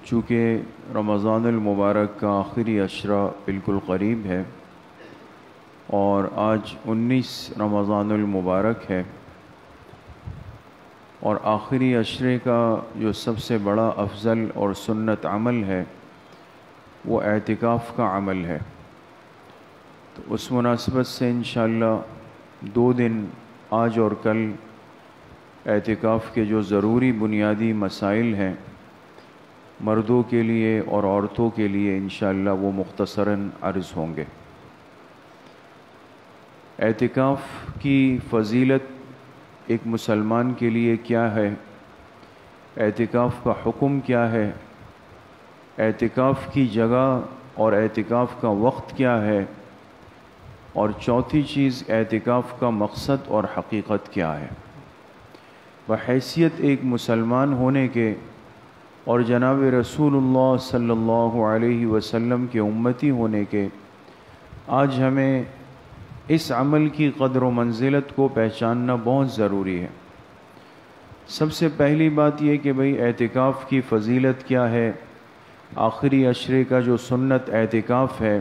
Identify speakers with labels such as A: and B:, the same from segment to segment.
A: چونکہ رمضان المبارک کا آخری عشرہ بالکل قریب ہے اور آج 19 رمضان المبارک ہے، اور آخری عشرے کا جو سب سے بڑا افضل اور سنت عمل ہے وہ اعتکاف کا عمل ہے۔ تو اس مناسبت سے انشاءاللہ 2 دن آج اور کل اعتکاف کے جو ضروری بنیادی مسائل ہیں مردوں کے لیے اور عورتوں کے لیے انشاءاللہ وہ مختصراً عرض ہوں گے۔ اعتکاف کی فضیلت ایک مسلمان کے لیے کیا ہے، اعتکاف کا حکم کیا ہے، اعتکاف کی جگہ اور اعتکاف کا وقت کیا ہے، اور چوتھی چیز اعتکاف کا مقصد اور حقیقت کیا ہے۔ بحیثیت ایک مسلمان ہونے کے اور جناب رسول اللہ صلی اللہ علیہ وسلم کے امتی ہونے کے، آج ہمیں اس عمل کی قدر و منزلت کو پہچاننا بہت ضروری ہے۔ سب سے پہلی بات یہ کہ بھئی اعتکاف کی فضیلت کیا ہے، آخری عشرے کا جو سنت اعتکاف ہے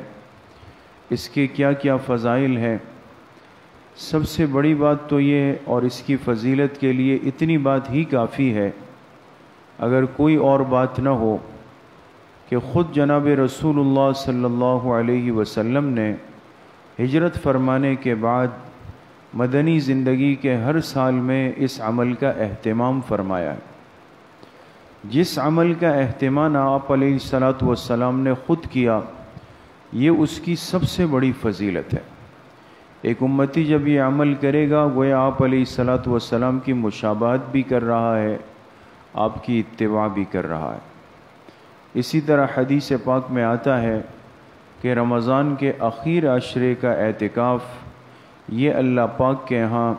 A: اس کے کیا کیا فضائل ہیں۔ سب سے بڑی بات تو یہ ہے، اور اس کی فضیلت کے لیے اتنی بات ہی کافی ہے اگر کوئی اور بات نہ ہو، کہ خود جناب رسول اللہ صلی اللہ علیہ وسلم نے ہجرت فرمانے کے بعد مدنی زندگی کے ہر سال میں اس عمل کا اہتمام فرمایا ہے۔ جس عمل کا اہتمام آپ علیہ السلام نے خود کیا، یہ اس کی سب سے بڑی فضیلت ہے۔ ایک امتی جب یہ عمل کرے گا گویا آپ علیہ السلام کی مشابہت بھی کر رہا ہے، آپ کی اتباع بھی کر رہا ہے۔ اسی طرح حدیث پاک میں آتا ہے کہ رمضان کے اخیر عشرے کا اعتکاف یہ اللہ پاک کے ہاں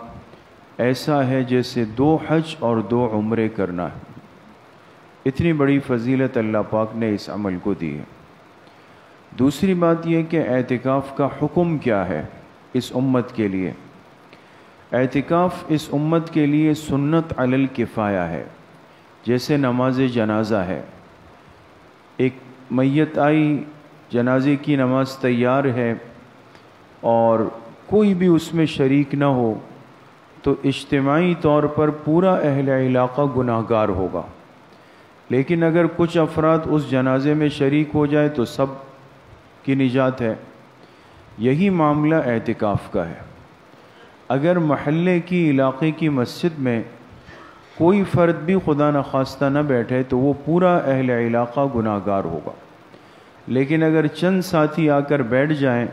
A: ایسا ہے جیسے 2 حج اور 2 عمرے کرنا ہے۔ اتنی بڑی فضیلت اللہ پاک نے اس عمل کو دی ہے۔ دوسری بات یہ کہ اعتکاف کا حکم کیا ہے اس امت کے لیے۔ اعتکاف اس امت کے لیے سنت علی الکفایہ ہے، جیسے نماز جنازہ ہے۔ ایک میت آئی، جنازے کی نماز تیار ہے اور کوئی بھی اس میں شریک نہ ہو تو اجتماعی طور پر پورا اہل علاقہ گناہگار ہوگا، لیکن اگر کچھ افراد اس جنازے میں شریک ہو جائے تو سب کی نجات ہے۔ یہی معاملہ اعتکاف کا ہے۔ اگر محلے کی علاقے کی مسجد میں کوئی فرد بھی خدا نخواستہ نہ بیٹھے تو وہ پورا اہل علاقہ گناہگار ہوگا، لیکن اگر چند ساتھی آ کر بیٹھ جائیں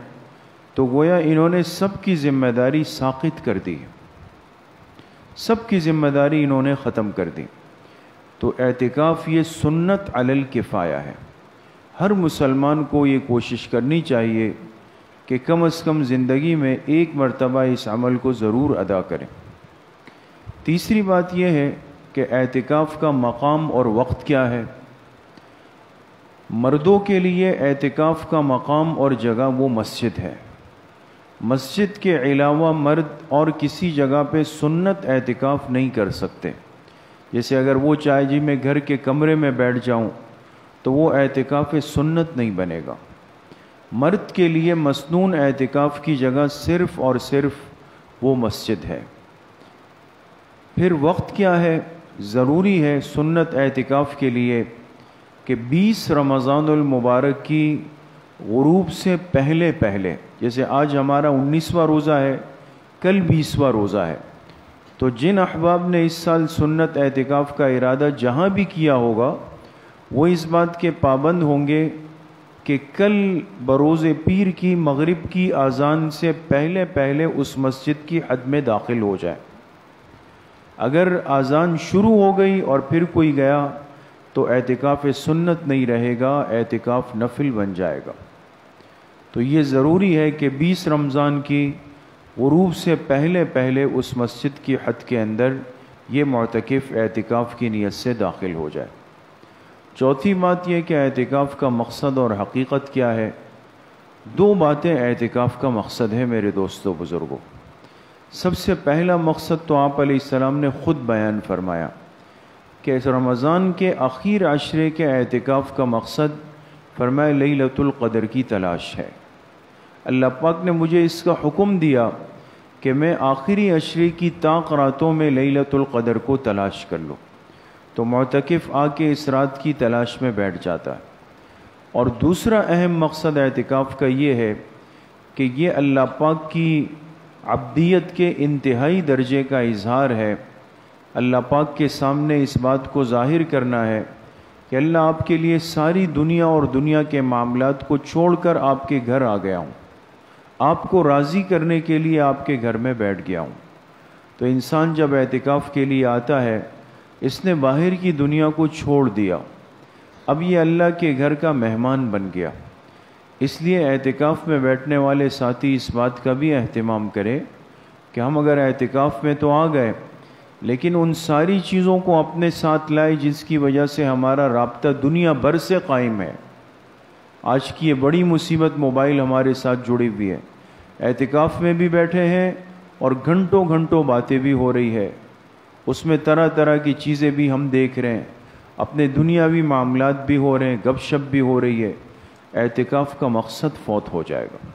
A: تو گویا انہوں نے سب کی ذمہ داری ساقط کر دی، سب کی ذمہ داری انہوں نے ختم کر دی۔ تو اعتکاف یہ سنت علی الکفایہ ہے۔ ہر مسلمان کو یہ کوشش کرنی چاہیے کہ کم از کم زندگی میں ایک مرتبہ اس عمل کو ضرور ادا کریں۔ تیسری بات یہ ہے کہ اعتکاف کا مقام اور وقت کیا ہے۔ مردوں کے لیے اعتکاف کا مقام اور جگہ وہ مسجد ہے۔ مسجد کے علاوہ مرد اور کسی جگہ پہ سنت اعتکاف نہیں کر سکتے۔ جیسے اگر وہ چاہے جی میں گھر کے کمرے میں بیٹھ جاؤں تو وہ اعتکاف سنت نہیں بنے گا۔ مرد کے لیے مسنون اعتکاف کی جگہ صرف اور صرف وہ مسجد ہے۔ پھر وقت کیا ہے؟ ضروری ہے سنت اعتکاف کے لیے کہ 20 رمضان المبارک کی غروب سے پہلے جیسے آج ہمارا 19واں روزہ ہے، کل 20واں روزہ ہے، تو جن احباب نے اس سال سنت اعتکاف کا ارادہ جہاں بھی کیا ہوگا وہ اس بات کے پابند ہوں گے کہ کل بروز پیر کی مغرب کی اذان سے پہلے اس مسجد کی حد میں داخل ہو جائے۔ اگر اذان شروع ہو گئی اور پھر کوئی گیا تو اعتکاف سنت نہیں رہے گا، اعتکاف نفل بن جائے گا۔ تو یہ ضروری ہے کہ 20 رمضان کی غروب سے پہلے اس مسجد کی حد کے اندر یہ معتکف اعتکاف کی نیت سے داخل ہو جائے۔ چوتھی بات یہ کہ اعتکاف کا مقصد اور حقیقت کیا ہے۔ 2 باتیں اعتکاف کا مقصد ہے میرے دوستو بزرگوں۔ سب سے پہلا مقصد تو آپ علیہ السلام نے خود بیان فرمایا کہ اس رمضان کے آخر عشرے کے اعتکاف کا مقصد فرمائے لیلۃ القدر کی تلاش ہے۔ اللہ پاک نے مجھے اس کا حکم دیا کہ میں آخری عشرے کی طاق راتوں میں لیلۃ القدر کو تلاش کر لوں، تو معتکف آ کے اس رات کی تلاش میں بیٹھ جاتا ہے۔ اور دوسرا اہم مقصد اعتکاف کا یہ ہے کہ یہ اللہ پاک کی عبدیت کے انتہائی درجے کا اظہار ہے۔ اللہ پاک کے سامنے اس بات کو ظاہر کرنا ہے کہ اللہ آپ کے لیے ساری دنیا اور دنیا کے معاملات کو چھوڑ کر آپ کے گھر آ گیا ہوں، آپ کو راضی کرنے کے لیے آپ کے گھر میں بیٹھ گیا ہوں۔ تو انسان جب اعتکاف کے لیے آتا ہے، اس نے باہر کی دنیا کو چھوڑ دیا، اب یہ اللہ کے گھر کا مہمان بن گیا۔ اس لیے اعتکاف میں بیٹھنے والے ساتھی اس بات کا بھی اہتمام کریں کہ ہم اگر اعتکاف میں تو آ گئے، لیکن ان ساری چیزوں کو اپنے ساتھ لائے جس کی وجہ سے ہمارا رابطہ دنیا بھر سے قائم ہے۔ آج کی یہ بڑی مصیبت موبائل ہمارے ساتھ جڑی ہوئی ہے، اعتکاف میں بھی بیٹھے ہیں اور گھنٹوں گھنٹوں باتیں بھی ہو رہی ہے، اس میں طرح طرح کی چیزیں بھی ہم دیکھ رہے ہیں، اپنے دنیاوی معاملات بھی ہو رہے ہیں، گپ شپ بھی ہو رہی ہے، اعتکاف کا مقصد فوت ہو جائے گا۔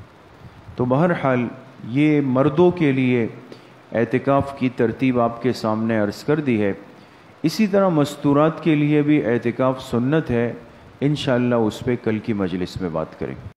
A: تو بہرحال یہ مردوں کے لیے اعتکاف کی ترتیب آپ کے سامنے عرض کر دی ہے۔ اسی طرح مستورات کے لیے بھی اعتکاف سنت ہے، انشاءاللہ اس پہ کل کی مجلس میں بات کریں۔